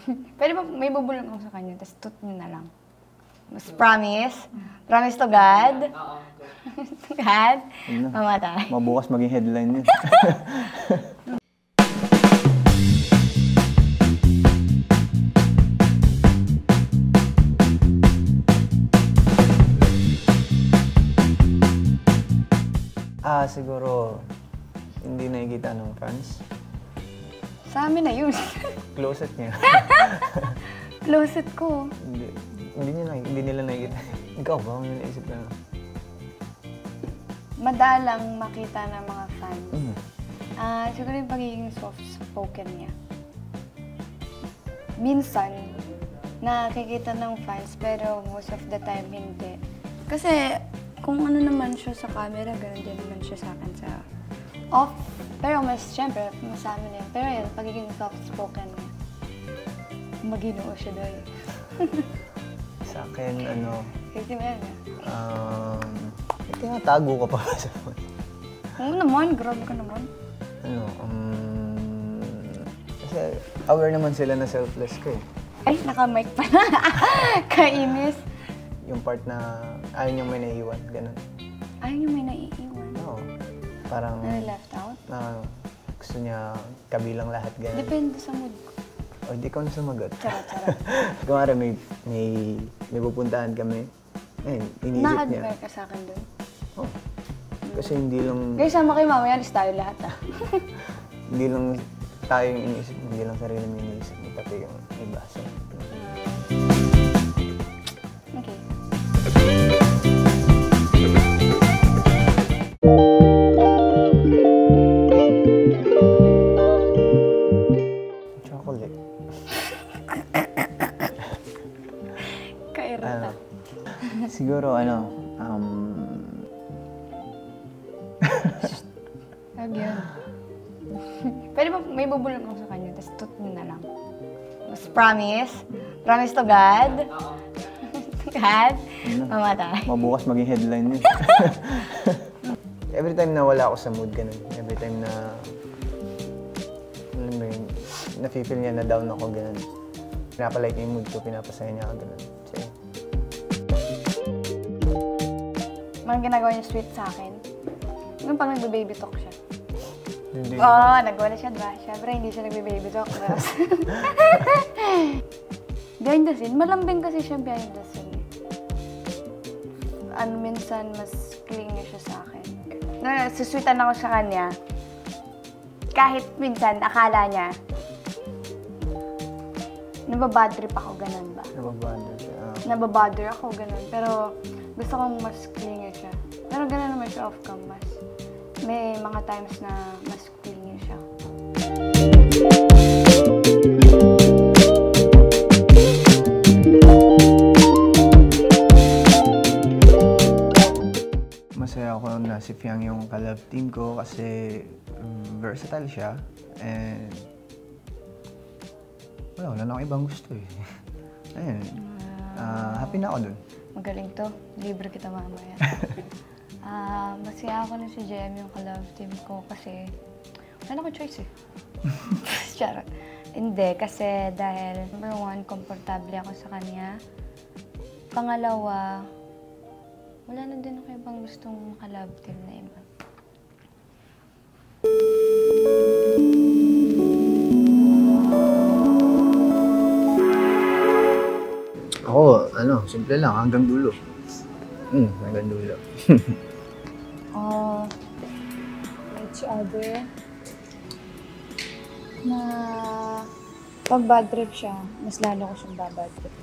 Pwede ba may bubulong ako sa kanya, tapos tut niya na lang. Mas promise? Promise to God? To God? Mamatay. Mabukas maging headline yun. Siguro hindi nakikita ng fans. Sa amin na yun. Closet niya. Closet ko. Hindi nila nakikita. Ikaw ba? Ano yung naisip na? Madalang makita ng mga fans. Siguro yung pagiging soft-spoken niya. Minsan, nakikita ng fans, pero most of the time hindi. Kasi kung ano naman siya sa camera, gano'n din naman siya sa akin sa off. Pero mas, syempre, mas sa amin yun. Pero yun, pagiging soft-spoken niya. Maginoo siya doon. Sa akin, ano... Kasi meron na. Tinatago ka pa sa phone. Oo naman, grabe ka naman. Kasi aware naman sila na selfless ka eh. Ay, naka-mic pa na. Kainis. Yung part na ayaw niya may naiiwan, gano'n. Ayaw niya may naiiwan? Oo. Parang... left out? Gusto niya kabilang lahat, gano'n. Depende sa mood ko. O, di ka na sumagot. Charot. Kumara may pupuntahan kami. Ayun, iniisip niya. Na-admire ka sa akin doon? Oo. Kasi hindi lang... Guys, sama kayo mamaya, alis tayo lahat Hindi lang tayo yung iniisip, hindi lang sarili mo iniisip, pati yung iba. So, okay. Chocolate. Kairita. Siguro, Huwag yun. Pwede ba may bubulong ako sa kanya, tapos tut niya na lang. Mas promise? Promise to God? To God? Mamatay. Mabukas maging headline yun. Every time na wala ako sa mood, ganun. Every time na... Alam mo yun, nafe-feel niya na down ako, ganun. Pinapalike niya yung mood ko, pinapasaya niya ako, ganun. So, Mga ginagawa niya sweet sa akin. Yung pag nagbe-baby talk siya. Nagwala siya, diba? Siyempre, hindi siya nagbe-baby talk. Behind the scene, malambing kasi siya behind the scene. Minsan, mas clingy siya sa akin. Susweetan ako sa kanya. Kahit minsan, akala niya, nababadrip ako, ganun ba? Nababother ako, ganun. Pero gusto kong mas clingy siya. Pero ganun naman siya off-cam, mas. May mga times na mas clingy siya. Masaya ako na si Fiang yung ka-love team ko kasi versatile siya and wala na akong ibang gusto eh. Ayun. Happy na ako dun. Magaling to. Libre kita mamaya. Masaya ako na si Jem yung ka-love team ko kasi wala ko choice eh. Charot. Hindi, kasi dahil number one, komportable ako sa kanya. Pangalawa, wala na din ako ibang gustong ka-love team na iba. Ako, simple lang, hanggang dulo. Hanggang dulo. Each other, na pag bad trip siya, mas lalo ko siyang babad trip.